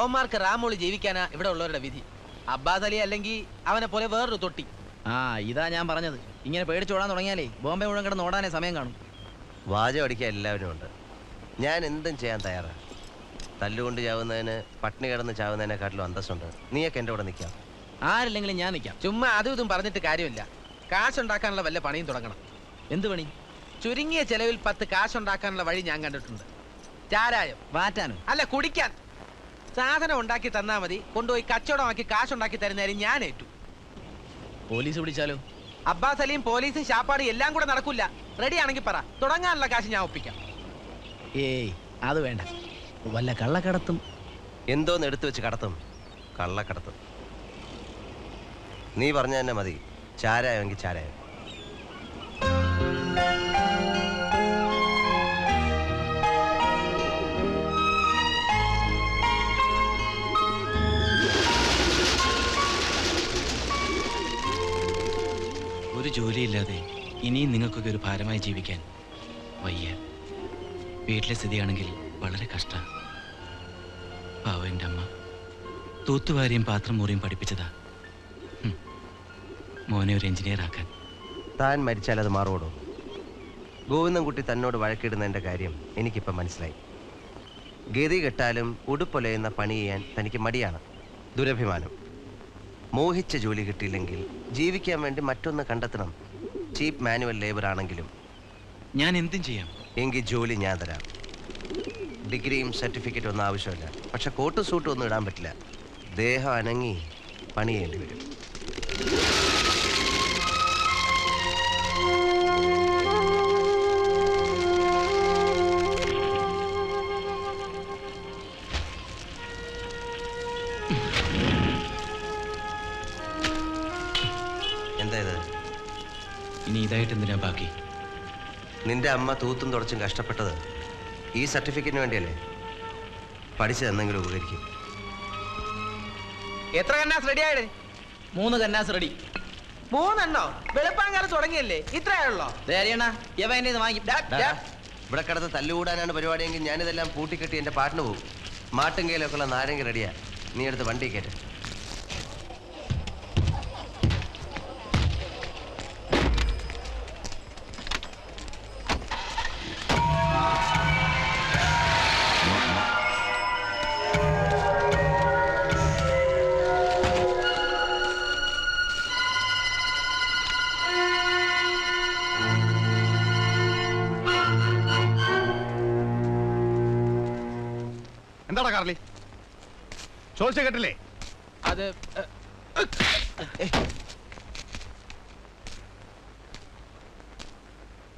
അവന്മാർക്ക് റാമോളി ജീവിക്കാനാ ഇവിടെ ഉള്ളവരുടെ വിധി. അബ്ബാസ് അലി അല്ലെങ്കിൽ അവനെ പോലെ വേറൊരു തൊട്ടി. ഇതാ ഞാൻ പറഞ്ഞത്. ഇങ്ങനെ പേടിച്ചോടാൻ തുടങ്ങിയാലേ ബോംബെ മുഴുവൻ കിടന്ന് ഓടാനേ സമയം കാണും. വാചകം അടിക്കാൻ എല്ലാവരും ഉണ്ട്. ഞാൻ എന്തും ചെയ്യാൻ തയ്യാറാണ്. തല്ലുകൊണ്ട് ചാവുന്നതിന് പട്ടിണി കിടന്ന് ചാവുന്നതിനെക്കാട്ടിലും അന്തസ്സുണ്ട്. നീയൊക്കെ എൻ്റെ കൂടെ നിൽക്കാം. ആരില്ലെങ്കിലും ഞാൻ നിൽക്കാം. ചുമ്മാ അതും ഇതും പറഞ്ഞിട്ട് കാര്യമില്ല. കാശുണ്ടാക്കാനുള്ള വല്ല പണിയും തുടങ്ങണം. എന്ത് പണി? ചുരുങ്ങിയ ചെലവിൽ 10 കാശുണ്ടാക്കാനുള്ള വഴി ഞാൻ കണ്ടിട്ടുണ്ട്. ചാരായം വാറ്റാനോ? അല്ല, കുടിക്കാൻ. സാധനം ഉണ്ടാക്കി തന്നാ മതി, കൊണ്ടുപോയി കച്ചവടമാക്കി കാശുണ്ടാക്കി തരുന്നതാരും ഞാൻ ഏറ്റു. പോലീസ് പിടിച്ചാലോ? അബ്ബാസ് അലിയും പോലീസും ശാപ്പാട് എല്ലാം കൂടെ നടക്കില്ല. റെഡി ആണെങ്കിൽ പറ, തുടങ്ങാനുള്ള കാശ് ഞാൻ ഒപ്പിക്കാം. ഏയ് അത് വേണ്ട. വല്ല കള്ളക്കടത്തും. എന്തോന്ന് എടുത്തു വെച്ച് കടത്തും? കള്ളക്കടത്തും. നീ പറഞ്ഞ തന്നെ മതി. ചാരായെങ്കിൽ ചാരായം. ഒരു ജോലിയില്ലാതെ ഇനിയും നിങ്ങൾക്കൊക്കെ ഒരു ഭാരമായി ജീവിക്കാൻ വയ്യ. വീട്ടിലെ സ്ഥിതിയാണെങ്കിൽ വളരെ കഷ്ടം. പാവം എൻ്റെ അമ്മ തൂത്തുവാരിയും പാത്രം മുറിയും പഠിപ്പിച്ചതാ മോനെ ഒരു എഞ്ചിനീയർ ആക്കാൻ. താൻ മരിച്ചാൽ അത് മാറുവോടോ? ഗോവിന്ദൻകുട്ടി തന്നോട് വഴക്കിടുന്നതിൻ്റെ കാര്യം എനിക്കിപ്പം മനസ്സിലായി. ഗതി കെട്ടാലും ഉടുപ്പൊലയുന്ന പണി ചെയ്യാൻ തനിക്ക് മടിയാണ്, ദുരഭിമാനം. മോഹിച്ച ജോലി കിട്ടിയില്ലെങ്കിൽ ജീവിക്കാൻ വേണ്ടി മറ്റൊന്ന് കണ്ടെത്തണം. ചീപ്പ് മാനുവൽ ലേബർ ആണെങ്കിലും. ഞാൻ എന്തും ചെയ്യാം. എങ്കിൽ ജോലി ഞാൻ തരാം. ഡിഗ്രിയും സർട്ടിഫിക്കറ്റും ഒന്നും ആവശ്യമില്ല. പക്ഷെ കോട്ട് സൂട്ടും ഒന്നും ഇടാൻ പറ്റില്ല. ദേഹം അനങ്ങി പണി ചെയ്യേണ്ടി വരും. എന്താ ഇത്? ഇനി ഇതായിട്ട് എന്തിനാ ബാക്കി? നിന്റെ അമ്മ തൂത്തും തുടച്ചും കഷ്ടപ്പെട്ടത് ഈ സർട്ടിഫിക്കറ്റിന് വേണ്ടിയല്ലേ? പഠിച്ചത് എന്തെങ്കിലും ഉപകരിക്കും. എത്ര കന്നാസ് റെഡി ആയിടേ? 3 കന്നാസ് റെഡി. 3 എണ്ണോ? വെളുപ്പാങ്കാലം തുടങ്ങിയല്ലേ? ഇത്രയാണല്ലോ. ഇവിടെ കിടന്ന് തല്ലുകൂടാനാണ് പരിപാടിയെങ്കിൽ ഞാനിതെല്ലാം പൂട്ടിക്കെട്ടി എൻ്റെ പാട്ടിന് പോകും. മാട്ടുങ്കയിലൊക്കെ ഉള്ള നാരങ്ങ റെഡിയാ. നീ എടുത്ത് വണ്ടി കയറ്റ. എന്താടാ കാർലി? ചോദിച്ച കേട്ടില്ലേ? അത്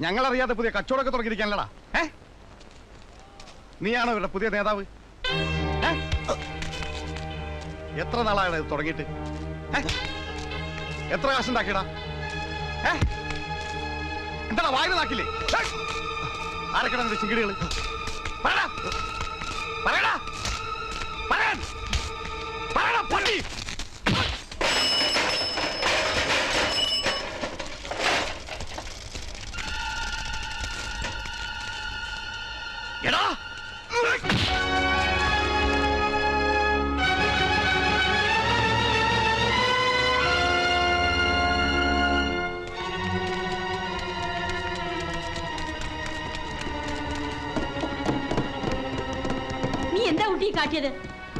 ഞങ്ങളറിയാതെ പുതിയ കച്ചവടമൊക്കെ തുടങ്ങിയിരിക്കാനല്ലടാ. നീയാണോ ഇവരുടെ പുതിയ നേതാവ്? എത്ര നാളാണ് ഇത് തുടങ്ങിയിട്ട്? എത്ര കാശുണ്ടാക്കിയടാ? എന്താടാ വായന നാക്കില്ലേ? ആരൊക്കെയാണ് ചിങ്കിടികള്? പറയടാ, പറയാൻ പറയടാ പട്ടി. എടാ காட்டியது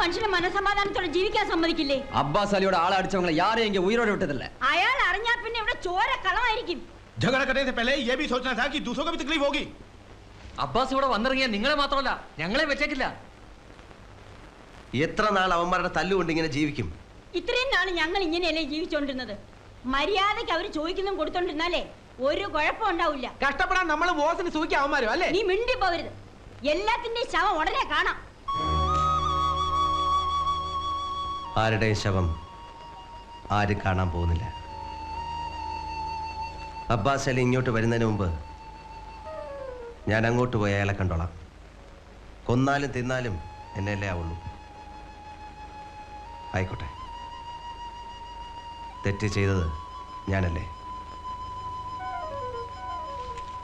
மனுஷனை മനസമാധാനത്തോടെ ജീവിക്കാൻ സമ്മതിക്കില്ലേ? അബ്ബാസ് അലിയോട് ആളെ അടിച്ചവങ്ങളെ യാരെയെങ്കിലും ഉയരോടെ വിട്ടതല്ല. അയാൾ അറിഞ്ഞാ പിന്നെ ഇവിടെ ചോര കളമായിരിക്കും. झगड़ा करने से पहले ये भी सोचना था कि दूसरों को भी तकलीफ होगी. അബ്ബാസ് ഇവിടെ വന്നിറങ്ങിയാൽ നിങ്ങളെ മാത്രമല്ല ഞങ്ങളെ വെച്ചേക്കില്ല. എത്ര നാൾ അവന്മാരുടെ തല്ലുകൊണ്ട് ഇങ്ങനെ ജീവിക്കും? ഇത്രയും നാൾ ഞങ്ങൾ ഇങ്ങനെയല്ലേ ജീവിച്ചോണ്ടിരുന്നത്? മര്യാദയ്ക്ക് അവർ ചോദിക്കുന്നതും കൊടുത്തോണ്ടിരുന്നാലേ ഒരു കുഴപ്പം ഉണ്ടാവില്ല. കഷ്ടപ്പെടാൻ നമ്മൾ ബോസിന് സൂക്ഷിക്കാൻ അവന്മാരും അല്ലേ? നീ മിണ്ടി പോവരുത്. എല്ലാത്തിന്റെയും ശവം ഉടനെ കാണാം. ആരുടെയും ശവം ആരും കാണാൻ പോകുന്നില്ല. അബ്ബാസ് അലി ഇങ്ങോട്ട് വരുന്നതിന് മുമ്പ് ഞാൻ അങ്ങോട്ട് പോയി അയാളെ കണ്ടോളാം. കൊന്നാലും തിന്നാലും എന്നെയല്ലേ ആവുള്ളൂ. ആയിക്കോട്ടെ, തെറ്റ് ചെയ്തത് ഞാനല്ലേ.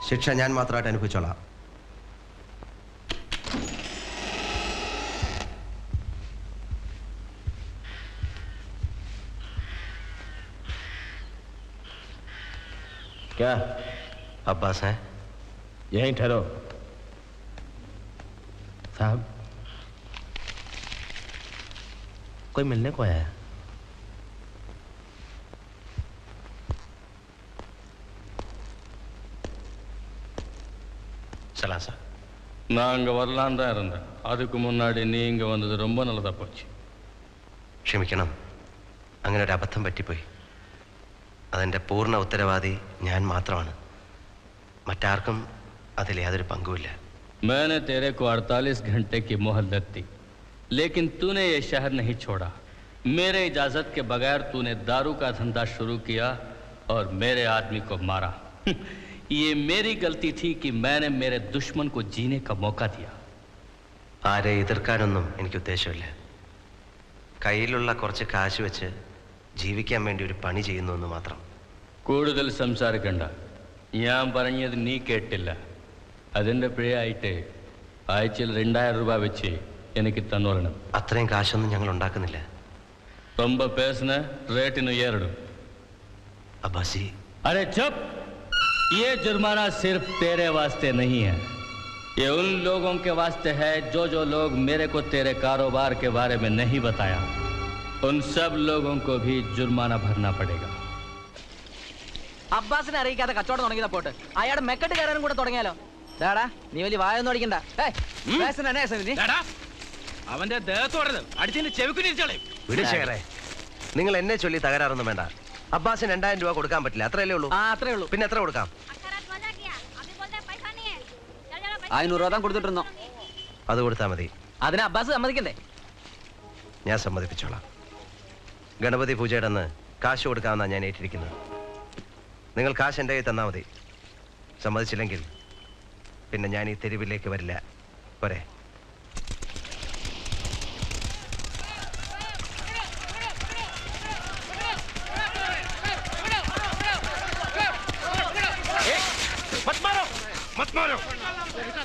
ശിക്ഷ ഞാൻ മാത്രമായിട്ട് അനുഭവിച്ചോളാം. क्या? अब्बास हैं? यहीं ठहरो। साहब, कोई मिलने को आया है? सलाम साहब। நான் அங்கே வரலான் தான் இருந்தேன். அதுக்கு முன்னாடி நீ இங்கே வந்தது ரொம்ப நல்லதாக போச்சு. ക്ഷമിക്കണം, അങ്ങനെ ഒരു അബദ്ധം പറ്റിപ്പോയി. അതിൻ്റെ പൂർണ്ണ ഉത്തരവാദി ഞാൻ മാത്രമാണ്. മറ്റാർക്കും അതിൽ യാതൊരു പങ്കുമില്ല. मैंने तेरे को 48 घंटे की मोहलत दी, लेकिन तूने ये शहर नहीं छोड़ा. मेरे इजाज़त के बगैर तूने दारू का धंधा शुरू किया और मेरे आदमी को मारा. ये मेरी गलती थी कि मैंने मेरे दुश्मन को जीने का मौका दिया. ആരെ എതിർക്കാനൊന്നും എനിക്ക് ഉദ്ദേശമില്ല. കയ്യിലുള്ള കുറച്ച് കാശ് വെച്ച് ജീവിക്കാൻ വേണ്ടി ഒരു പണി ചെയ്യുന്നു എന്ന് മാത്രം. കൂടുതൽ സംസാരിക്കണ്ട. ഞാൻ പറഞ്ഞത് നീ കേട്ടില്ല. അതിൻ്റെ പിഴയായിട്ട് ആഴ്ചയിൽ 2000 രൂപ വെച്ച് എനിക്ക് തന്നോളണം. അത്രയും കാശൊന്നും ഞങ്ങൾ ഉണ്ടാക്കുന്നില്ല. ரொம்ப பேசுன ரேட்டிന് ஏறிடும். അബ്ബാസി, अरे चुप! ये जुर्माना सिर्फ तेरे वास्ते नहीं है, ये उन लोगों के वास्ते है जो लोग मेरे को तेरे कारोबार के बारे में नहीं बताया. उन सब लोगों को भी जुर्माना भरना पड़ेगा. അബ്ബാസിനെ അറിയിക്കാതെ കച്ചവടം തുടങ്ങിയതാ പോട്ട്. അയാളുടെ മെക്കെട്ട് കയറാനും കൂടെ തുടങ്ങിയാലോ? ഡാടാ, നീ വലിയ വായൊന്നും അടിക്കണ്ട. അവന്റെ ദേഹത്തോടരുത്, അടിച്ചതിന്റെ ചെവിക്കുനിരിച്ചോളെ. വിടുശേഖരേ, നിങ്ങൾ എന്നെ ചൊല്ലി തകരാറൊന്നും വേണ്ട. അബ്ബാസിന് 2000 രൂപ കൊടുക്കാൻ പറ്റില്ല, അത്രയല്ലേ ഉള്ളൂ? ആ, അത്രേ ഉള്ളൂ. പിന്നെ എത്ര കൊടുക്കാം? 500 രൂപ താൻ കൊടുത്തിട്ടുണ്ടോ? അത് കൊടുത്താൽ മതി. അതിന് അബ്ബാസ് സമ്മതിക്കണ്ടേ? ഞാൻ സമ്മതിപ്പിച്ചോളാം. ഗണപതി പൂജയുടെ അന്ന് കാശ് കൊടുക്കാമെന്നാണ് ഞാൻ ഏറ്റിരിക്കുന്നത്. നിങ്ങൾ കാശ് എൻ്റെ കയ്യിൽ തന്നാൽ മതി. സമ്മതിച്ചില്ലെങ്കിൽ പിന്നെ ഞാൻ ഈ തെരുവിലേക്ക് വരില്ല. പോരെ?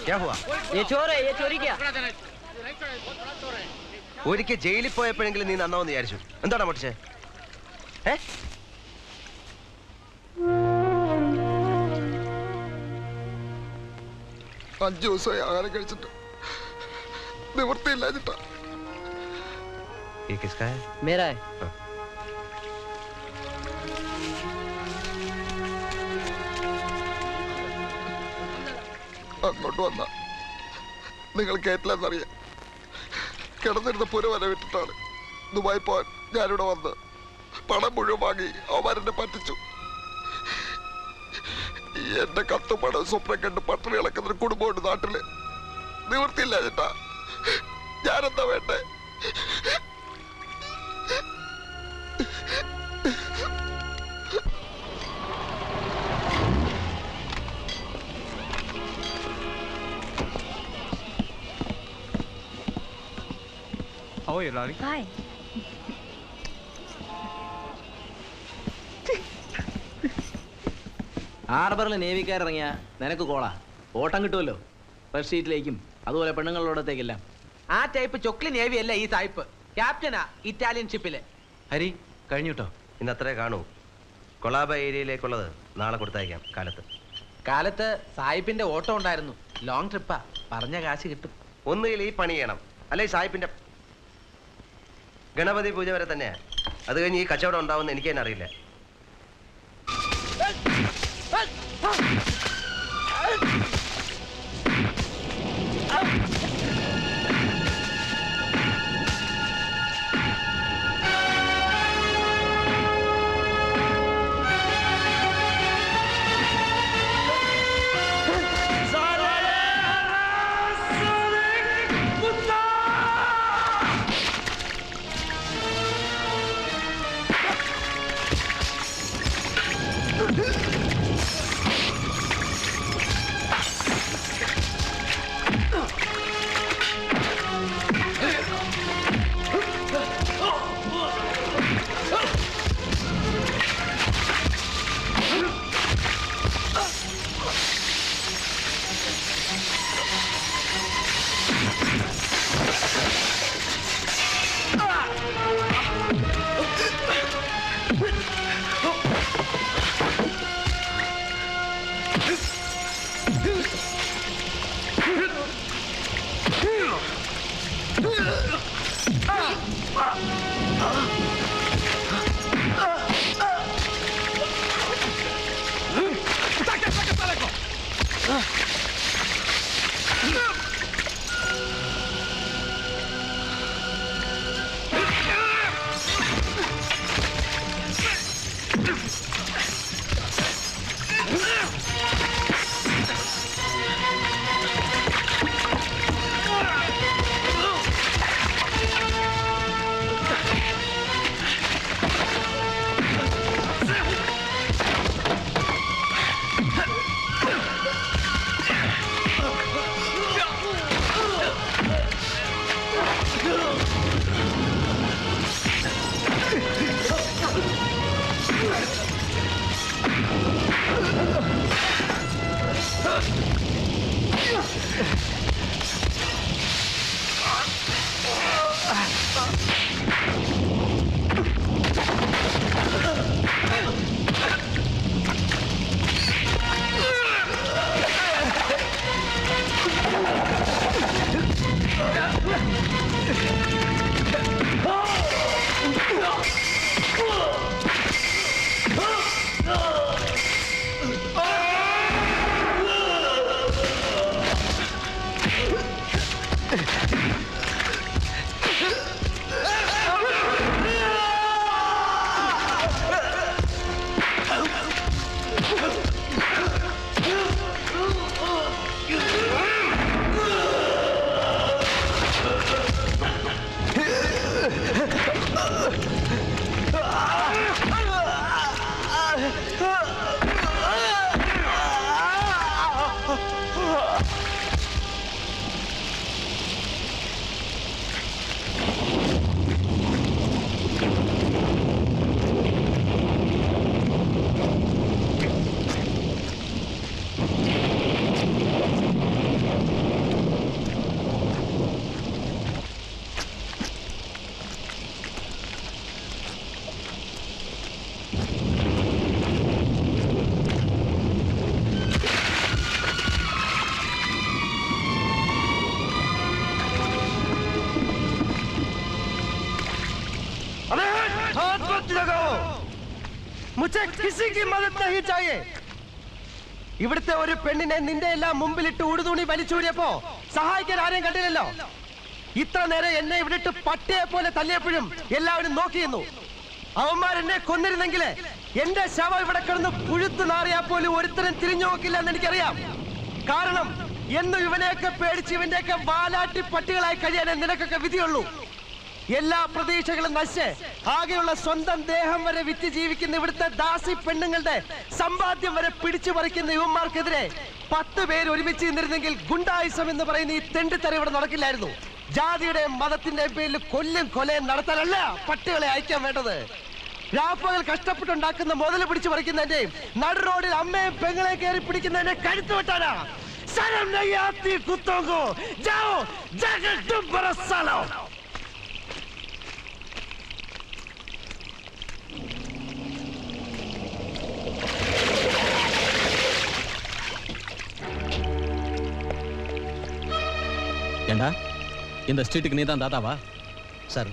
क्या हुआ? ये चोर है, ये चोरी किया. ഒരിക്കൽ ജയിലിൽ പോയപ്പോഴെങ്കിലും നീ നന്നാവെന്ന് വിചാരിച്ചു. എന്താണ് പൊട്ടിച്ചേ? 5 ദിവസമായി ആഹാരം കഴിച്ചിട്ട് നിവൃത്തിയില്ലാഞ്ഞിട്ടാ. ये किसका है? मेरा है. അങ്ങോട്ട് വന്ന നിങ്ങൾ കേട്ടില്ലെന്നറിയാം. കിടന്നിരുന്ന പുര വരെ വിട്ടിട്ടാണ് ദുബായി പോവാൻ ഞാനിവിടെ വന്ന് പണം മുഴുവൻ വാങ്ങി അവന്മാരെന്നെ പറ്റിച്ചു. എന്റെ കത്തും പണം സ്വപ്നം കണ്ട് പട്ടിണി കിടക്കുന്നൊരു കുടുംബമുണ്ട് നാട്ടില്. നിവൃത്തിയില്ല ചേട്ടാ, ഞാനെന്താ വേണ്ടേ? Hi. ഹാർബറിൽ നേവിക്കാരിറങ്ങിയ നിനക്ക് കോളാ. ഓട്ടം കിട്ടുമല്ലോ റെഡ് ഷീറ്റിലേക്കും അതുപോലെ പെണ്ണുങ്ങളോടത്തേക്കെല്ലാം. ആ ടൈപ്പ് ചൊക്ലി നേവി അല്ല ഈ സായിപ്പ്. ക്യാപ്റ്റനാ ഇറ്റാലിയൻ ഷിപ്പില്. ഹരി, കഴിഞ്ഞു കേട്ടോ. ഇന്ന് അത്രേ കാണൂ. കൊളാബ ഏരിയയിലേക്കുള്ളത് നാളെ കൊടുത്തയക്കാം കാലത്ത്. കാലത്ത് സായിപ്പിന്റെ ഓട്ടം ഉണ്ടായിരുന്നു. ലോങ് ട്രിപ്പാ, പറഞ്ഞ കാശ് കിട്ടും. ഒന്നുകിൽ ഈ പണി ചെയ്യണം, അല്ലെ സായിപ്പിന്റെ ഗണപതി പൂജ വരെ തന്നെയാ. അത് കഴിഞ്ഞ് ഈ കച്ചവടം ഉണ്ടാവുമെന്ന് എനിക്ക് തന്നെ അറിയില്ല. मत लगाओ, मुझे किसी की मदद नहीं चाहिए. ഇവിടുത്തെ ഒരു പെണ്ണിനെ നിന്റെ എല്ലാം മുമ്പിലിട്ട് ഉടുതുണി വലിച്ചൂരിയപ്പോ സഹായിക്കാൻ ആരെയും കണ്ടില്ലല്ലോ. ഇത്ര നേരം എന്നെ ഇവിടിട്ട് പട്ടിയെ പോലെ തല്ലിയപ്പോഴും എല്ലാവരും നോക്കിയിരുന്നു. അവന്മാരെന്നെ കൊന്നിരുന്നെങ്കിൽ എന്റെ ശവം ഇവിടെ കിടന്ന് പുഴുത്തു നാറിയാ പോലും ഒരുത്തരം തിരിഞ്ഞു നോക്കില്ല എന്ന് എനിക്കറിയാം. കാരണം എന്നും ഇവനെയൊക്കെ പേടിച്ച് ഇവന്റെയൊക്കെ വാലാട്ടി പട്ടികളായി കഴിയാനേ നിനക്കൊക്കെ വിധിയുള്ളൂ. എല്ലാ പ്രതീക്ഷകളും നശിച്ച് ആകെയുള്ള സ്വന്തം ദേഹം വരെ വിറ്റ് ജീവിക്കുന്ന ഇവിടുത്തെ ദാസി പെണ്ണുങ്ങളുടെ സമ്പാദ്യം വരെ പിടിച്ചു പറിക്കുന്ന യുവന്മാർക്കെതിരെ 10 പേര് ഒരുമിച്ച് നിന്നിരുന്നെങ്കിൽ ഗുണ്ടായുസം എന്ന് പറയുന്ന ഈ തെണ്ടിത്തര ഇവിടെ നടക്കില്ലായിരുന്നു. ജാതിയുടെ മതത്തിന്റെ പേരിൽ കൊലയും നടത്താനല്ല പട്ടികളെ അയക്കാൻ വേണ്ടത്. രാപ്പകൽ കഷ്ടപ്പെട്ടുണ്ടാക്കുന്ന മുതൽ പിടിച്ചു പറിക്കുന്നതിന്റെയും നടു റോഡിൽ അമ്മയും പെങ്ങളെ കയറി പിടിക്കുന്നതിന്റെ കഴുത്ത് വെട്ടാനാ. ஏண்டா இந்த ஸ்ட்ரீட்டுக்கு நீ தான் தாத்தாவா? சார்